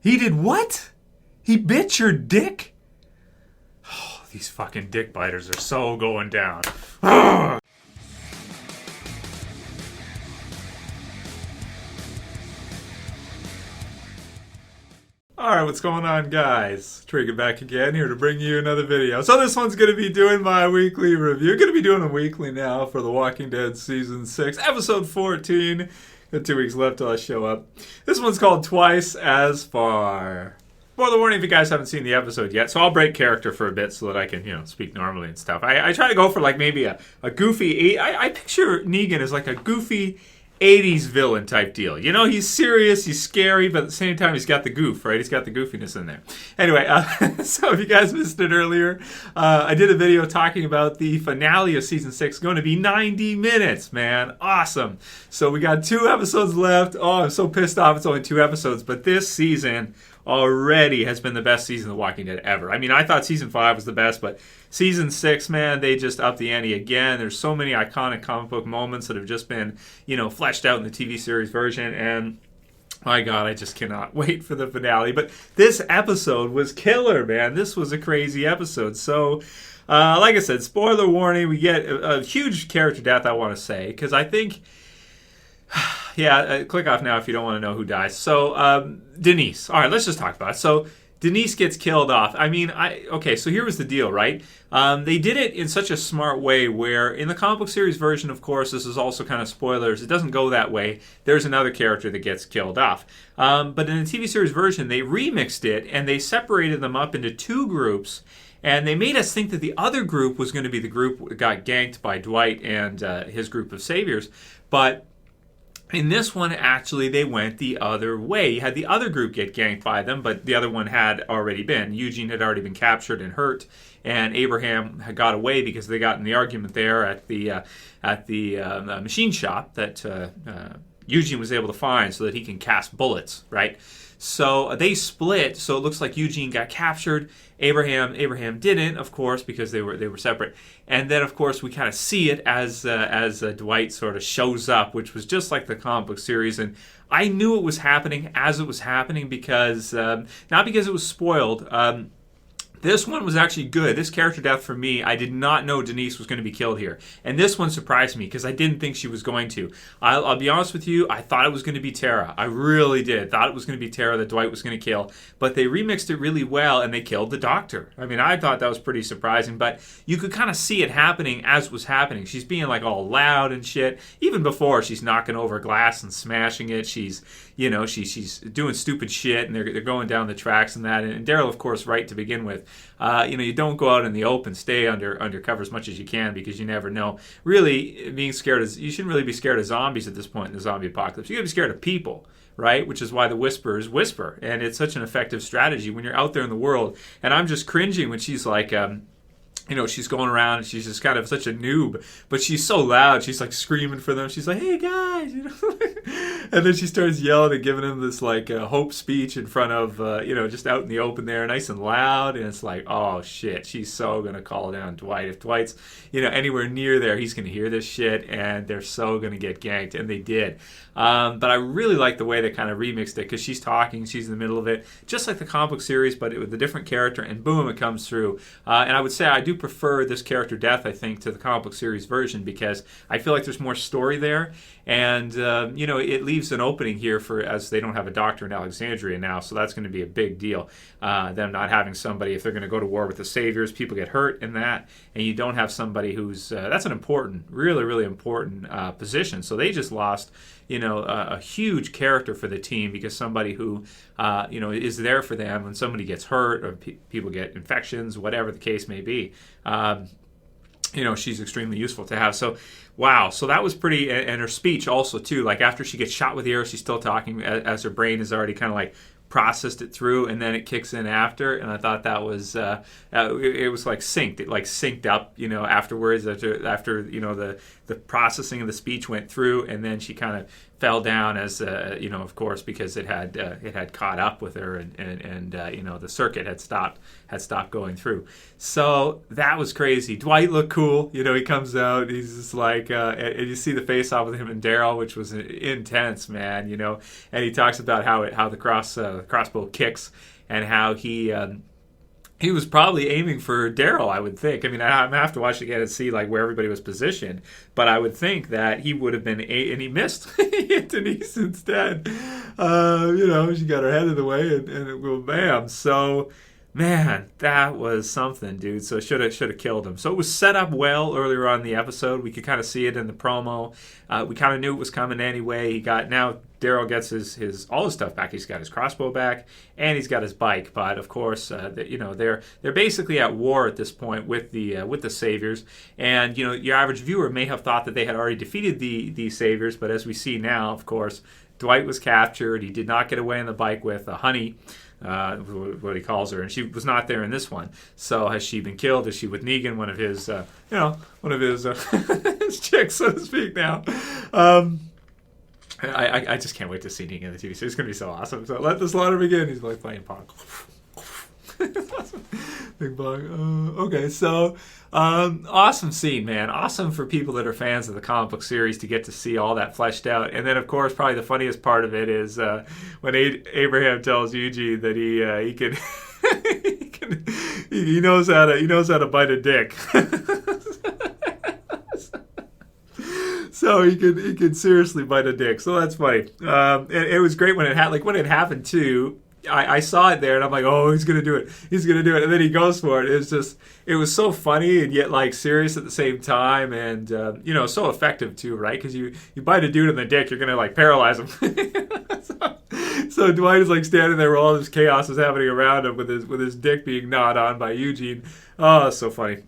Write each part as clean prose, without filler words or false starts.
He did what? He bit your dick? Oh, these fucking dick biters are so going down. Ugh. Alright, what's going on, guys? Trigger back again, here to bring you another video. So this one's going to be doing my weekly review. Going to be doing a weekly now for The Walking Dead Season 6, Episode 14. Got 2 weeks left till I show up. This one's called Twice as Far. Spoiler warning if you guys haven't seen the episode yet, so I'll break character for a bit so that I can, speak normally and stuff. I try to go for like maybe a goofy... I picture Negan as like a goofy 80s villain type deal. He's serious, he's scary, but at the same time he's got the goof, right? He's got the goofiness in there. Anyway, so if you guys missed it earlier, I did a video talking about the finale of Season 6, going to be 90 minutes, man. Awesome. So we got 2 episodes left. Oh, I'm so pissed off it's only 2 episodes, but this season already has been the best season of The Walking Dead ever. I mean, I thought Season 5 was the best, but Season 6, man, they just upped the ante again. There's so many iconic comic book moments that have just been, fleshed out in the TV series version, and my God, I just cannot wait for the finale. But this episode was killer, man. This was a crazy episode. So, like I said, spoiler warning, we get a huge character death, I want to say, because I think... Yeah, click off now if you don't want to know who dies. So, Denise. All right, let's just talk about it. So, Denise gets killed off. I mean, okay, so here was the deal, right? They did it in such a smart way where in the comic book series version, of course, this is also kind of spoilers. It doesn't go that way. There's another character that gets killed off. But in the TV series version, they remixed it and they separated them up into 2 groups. And they made us think that the other group was going to be the group that got ganked by Dwight and his group of saviors. But in this one, actually, they went the other way. You had the other group get ganked by them, but the other one had already been. Eugene had already been captured and hurt, and Abraham had got away because they got in the argument there at the machine shop that Eugene was able to find so that he can cast bullets, right? So they split, so it looks like Eugene got captured. Abraham didn't, of course, because they were separate. And then, of course, we kind of see it as Dwight sort of shows up, which was just like the comic book series. And I knew it was happening as it was happening because, not because it was spoiled. This one was actually good. This character death for me, I did not know Denise was going to be killed here. And this one surprised me because I didn't think she was going to. I'll be honest with you, I thought it was going to be Tara. I really did. Thought it was going to be Tara that Dwight was going to kill. But they remixed it really well and they killed the doctor. I mean, I thought that was pretty surprising. But you could kind of see it happening as it was happening. She's being like all loud and shit. Even before, she's knocking over glass and smashing it. She's doing stupid shit and they're going down the tracks and that. And Daryl, of course, right to begin with. You don't go out in the open, stay under cover as much as you can because you never know. Really, being scared you shouldn't really be scared of zombies at this point in the zombie apocalypse. You gotta be scared of people, right? Which is why the whisperers whisper, and it's such an effective strategy when you're out there in the world. And I'm just cringing when she's like, she's going around and she's just kind of such a noob, but she's so loud. She's like screaming for them. She's like, "Hey guys," and then she starts yelling and giving him this like hope speech in front of, just out in the open there, nice and loud. And it's like, oh shit, she's so gonna call down Dwight. If Dwight's, anywhere near there, he's gonna hear this shit, and they're so gonna get ganked, and they did. But I really like the way they kind of remixed it because she's talking, she's in the middle of it, just like the comic book series, but with a different character, and boom, it comes through. And I would say I do prefer this character death, I think, to the comic book series version because I feel like there's more story there, and it leaves an opening here as they don't have a doctor in Alexandria now, so that's going to be a big deal. Them not having somebody, if they're going to go to war with the saviors, people get hurt in that, and you don't have somebody who's that's an important, really, really important position. So they just lost a huge character for the team because somebody who is there for them when somebody gets hurt or people get infections, whatever the case may be. She's extremely useful to have. So, wow. So that was pretty, and her speech also too. Like after she gets shot with the arrow, she's still talking as her brain is already kind of like processed it through, and then it kicks in after. And I thought that was it was like synced. It like synced up, afterwards after the processing of the speech went through, and then she kind of fell down as of course, because it had caught up with her, and the circuit had stopped going through. So that was crazy. Dwight looked cool. He comes out. He's just like, and you see the face off with him and Daryl, which was intense, man. And he talks about how the crossbow kicks, and how he was probably aiming for Daryl, I would think. I mean, I'm going to have to watch it again and see like where everybody was positioned. But I would think that he would have been and he missed. He hit Denise instead. She got her head in the way, and it will bam. So, man, that was something, dude. So should have killed him. So it was set up well earlier on in the episode. We could kind of see it in the promo. We kind of knew it was coming anyway. Now Daryl gets all his stuff back. He's got his crossbow back, and he's got his bike. But of course, they're basically at war at this point with the Saviors. And your average viewer may have thought that they had already defeated the Saviors, but as we see now, of course, Dwight was captured. He did not get away on the bike with Honey. What he calls her, and she was not there in this one. So has she been killed? Is she with Negan, one of his his chicks, so to speak? Now, I just can't wait to see Negan in the TV series. It's gonna be so awesome. So let the slaughter begin. He's like playing Pong. Big bong. Okay, so awesome scene, man. Awesome for people that are fans of the comic book series to get to see all that fleshed out. And then, of course, probably the funniest part of it is when Abraham tells Eugene that he can he knows how to bite a dick. So he could seriously bite a dick. So that's funny. It was great when it happened too. I saw it there, and I'm like, oh, he's gonna do it. And then he goes for it. It was so funny and yet like serious at the same time, and so effective too, right? Because you bite a dude in the dick, you're gonna like paralyze him. So Dwight is like standing there where all this chaos is happening around him with his dick being gnawed on by Eugene. Oh, so funny.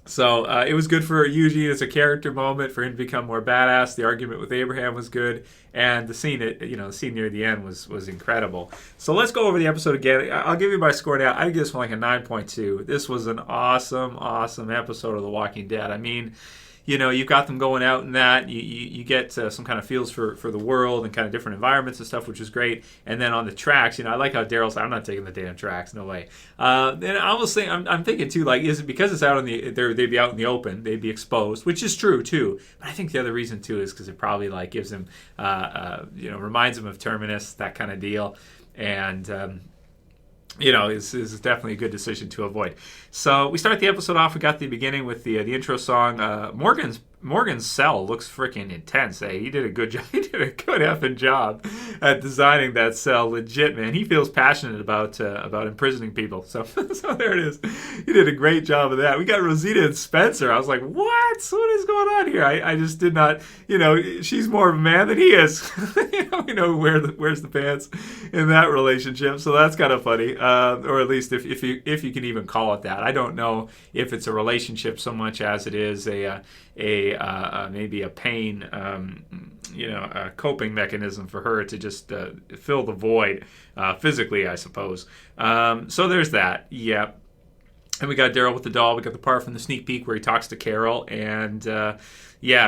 So it was good for Eugene as a character moment, for him to become more badass. The argument with Abraham was good, and the scene near the end was incredible. So let's go over the episode again. I'll give you my score now. I give this one like a 9.2. This was an awesome episode of The Walking Dead. I mean, you've got them going out and that. You get some kind of feels for the world and kind of different environments and stuff, which is great. And then on the tracks, I like how Daryl's like, I'm not taking the damn tracks, no way. And I almost think, I'm thinking too, like, is it because it's out they'd be out in the open, they'd be exposed, which is true too. But I think the other reason too is because it probably like gives him, reminds him of Terminus, that kind of deal. And, is definitely a good decision to avoid. So we start the episode off. We got the beginning with the intro song. Morgan's cell looks freaking intense. He did a good job. He did a good effing job at designing that cell. Legit, man. He feels passionate about imprisoning people. So there it is. He did a great job of that. We got Rosita and Spencer. I was like, what is going on here? I just did not. She's more of a man than he is. Who wears the pants in that relationship. So that's kind of funny, or at least if you can even call it that. I don't know if it's a relationship so much as it is maybe a pain, a coping mechanism for her to just fill the void physically, I suppose. So there's that. Yeah. And we got Daryl with the doll. We got the part from the sneak peek where he talks to Carol, and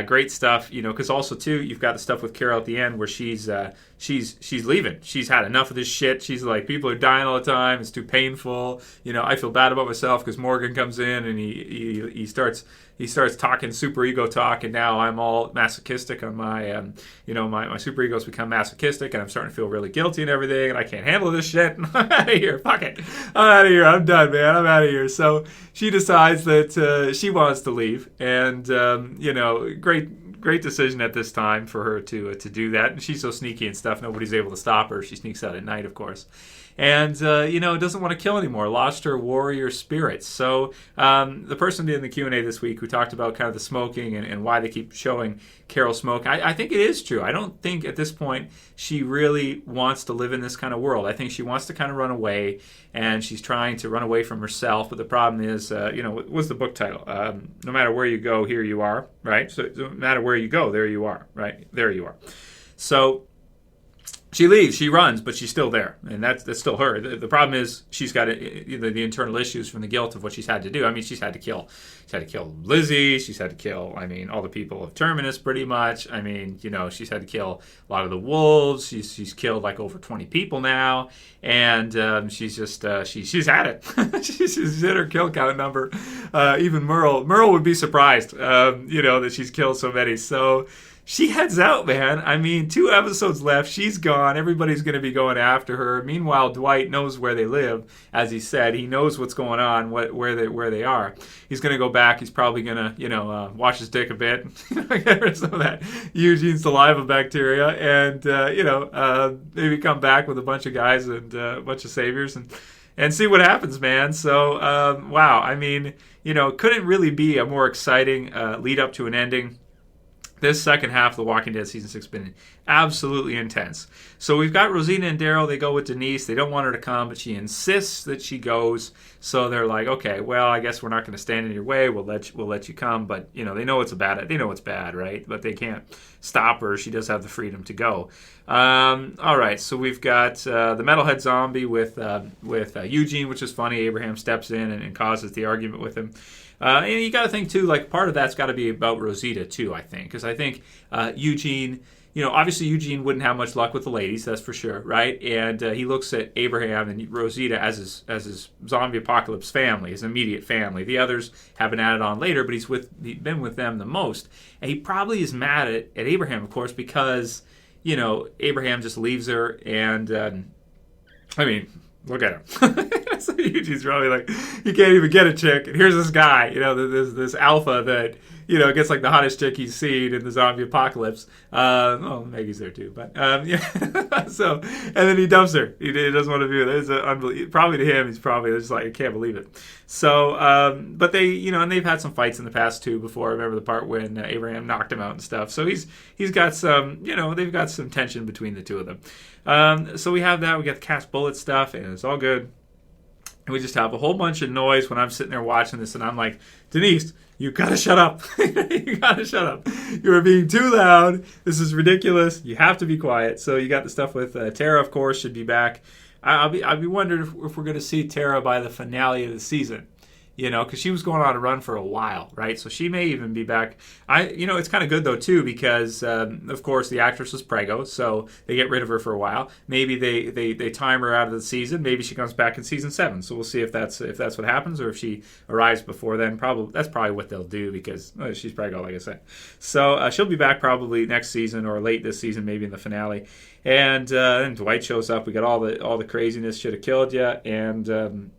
great stuff. Because also too, you've got the stuff with Carol at the end where she's leaving. She's had enough of this shit. She's like, people are dying all the time. It's too painful. I feel bad about myself because Morgan comes in and he starts talking super ego talk, and now I'm all masochistic on my my super ego's become masochistic, and I'm starting to feel really guilty and everything, and I can't handle this shit. I'm out of here. Fuck it. I'm out of here. I'm done, man. I'm out of here. So she decides that she wants to leave, and great decision at this time for her to do that. And she's so sneaky and stuff. Nobody's able to stop her. She sneaks out at night, of course. And, doesn't want to kill anymore. Lost her warrior spirit. So the person in the Q&A this week who talked about kind of the smoking and why they keep showing Carol smoke, I think it is true. I don't think at this point she really wants to live in this kind of world. I think she wants to kind of run away, and she's trying to run away from herself. But the problem is, what's the book title? No matter where you go, here you are, right? So no matter where you go, there you are, right? There you are. So She leaves, she runs, but she's still there, and that's still her. The problem is she's got the internal issues from the guilt of what she's had to do. I mean, she's had to kill Lizzie. She's had to kill, I mean, all the people of Terminus, pretty much. I mean, she's had to kill a lot of the wolves. She's killed like over 20 people now, and she's just she's had it. she's hit her kill count number. Even Merle would be surprised, that she's killed so many. So. She heads out, man. I mean, 2 episodes left. She's gone. Everybody's going to be going after her. Meanwhile, Dwight knows where they live. As he said, he knows what's going on, where they are. He's going to go back. He's probably going to, wash his dick a bit, get rid of some of that Eugene saliva bacteria, and maybe come back with a bunch of guys and a bunch of saviors and see what happens, man. So, wow. I mean, couldn't really be a more exciting lead up to an ending. This second half of The Walking Dead Season 6 has been absolutely intense. So we've got Rosita and Daryl. They go with Denise. They don't want her to come, but she insists that she goes. So they're like, okay, well, I guess we're not going to stand in your way. We'll let you come. But, they know it's bad, right? But they can't stop her. She does have the freedom to go. All right, so we've got the metalhead zombie with Eugene, which is funny. Abraham steps in and causes the argument with him. And you got to think, too, like part of that's got to be about Rosita, too, I think. Because I think Eugene, obviously Eugene wouldn't have much luck with the ladies, that's for sure, right? And he looks at Abraham and Rosita as his zombie apocalypse family, his immediate family. The others have been added on later, but he's been with them the most. And he probably is mad at Abraham, of course, because, Abraham just leaves her and, look at him. So Eugene's probably like, you can't even get a chick. And here's this guy, this alpha that, gets like the hottest chick he's seen in the zombie apocalypse. Maggie's there too, but yeah. So, and then he dumps her. He doesn't want to do it. It's unbelievable. Probably to him, he's probably just like, I can't believe it. So, but they, and they've had some fights in the past too. Before I remember the part when Abraham knocked him out and stuff. So he's got some, they've got some tension between the two of them. So we have that. We got the cast bullet stuff, and it's all good. And we just have a whole bunch of noise when I'm sitting there watching this, and I'm like, Denise, you gotta shut up. You gotta shut up. You are being too loud. This is ridiculous. You have to be quiet. So you got the stuff with Tara, of course, should be back. I'll be wondering if we're going to see Tara by the finale of the season. Because she was going on a run for a while, right? So she may even be back. It's kind of good, though, too, because, of course, the actress was preggo, so they get rid of her for a while. Maybe they time her out of the season. Maybe she comes back in season 7. So we'll see if that's what happens, or if she arrives before then. That's probably what they'll do, because she's preggo, like I said. So she'll be back probably next season or late this season, maybe in the finale. And then Dwight shows up. We got all the craziness, should have killed you, and...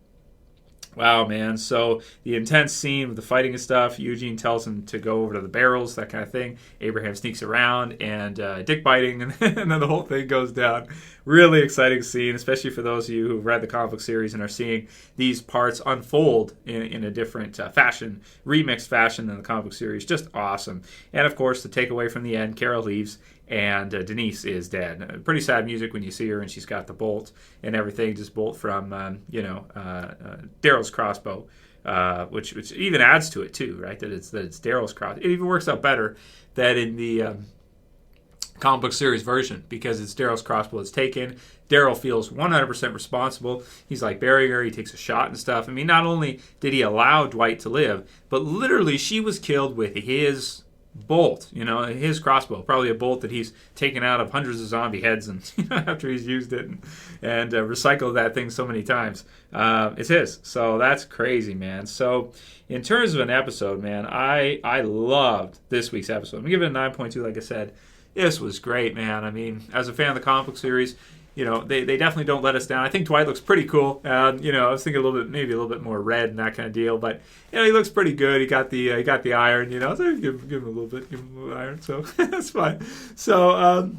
wow, man. So the intense scene with the fighting and stuff, Eugene tells him to go over to the barrels, that kind of thing. Abraham sneaks around and dick biting, and then the whole thing goes down. Really exciting scene, especially for those of you who've read the comic book series and are seeing these parts unfold in a different fashion, remixed fashion than the comic book series. Just awesome. And, of course, the takeaway from the end, Carol leaves, and Denise is dead. Pretty sad music when you see her, and she's got the bolt and everything, just bolt from, Daryl's crossbow, which even adds to it, too, right? That it's Daryl's crossbow. It even works out better that in the comic book series version, because it's Daryl's crossbow that's taken. Daryl feels 100% responsible. He's like burying her. He takes a shot and stuff. I mean, not only did he allow Dwight to live, but literally she was killed with his bolt, his crossbow, probably a bolt that he's taken out of hundreds of zombie heads, and after he's used it and recycled that thing so many times, it's his. So that's crazy, man. So in terms of an episode, man, I loved this week's episode. I'm giving it a 9.2, like I said. This was great, man. I mean, as a fan of the comic book series, they definitely don't let us down. I think Dwight looks pretty cool. I was thinking maybe a little bit more red and that kind of deal, but he looks pretty good. He got the iron. So give him a little bit, iron. So that's fine. So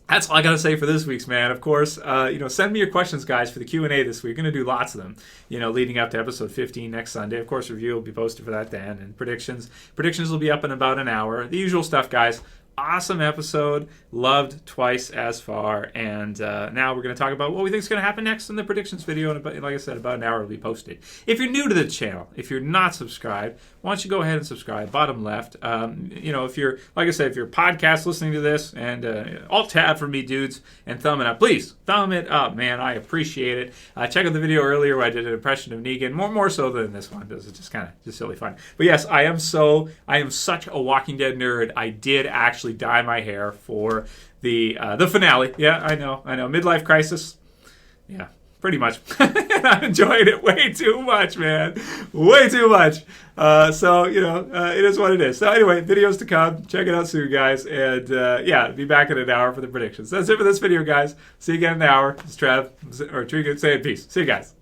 that's all I got to say for this week's, man. Of course, send me your questions, guys, for the Q&A this week. We're going to do lots of them, leading up to episode 15 next Sunday. Of course, review will be posted for that then, and predictions will be up in about an hour. The usual stuff, guys. Awesome episode. Loved twice as far. And now we're going to talk about what we think is going to happen next in the predictions video. And like I said, about an hour it'll be posted. If you're new to the channel, if you're not subscribed, why don't you go ahead and subscribe? Bottom left. If you're, like I said, if you're podcast listening to this, and alt-tab for me, dudes, and thumb it up. Please, thumb it up, man. I appreciate it. Check out the video earlier where I did an impression of Negan. More so than this one. This is just kind of just silly fun. But yes, I am such a Walking Dead nerd. I did actually dye my hair for the finale. Yeah, I know. Midlife crisis. Yeah, pretty much. I'm enjoying it way too much, man. Way too much. It is what it is. So anyway, videos to come. Check it out soon, guys. And be back in an hour for the predictions. That's it for this video, guys. See you again in an hour. It's Trev, or Triga saying peace. See you guys.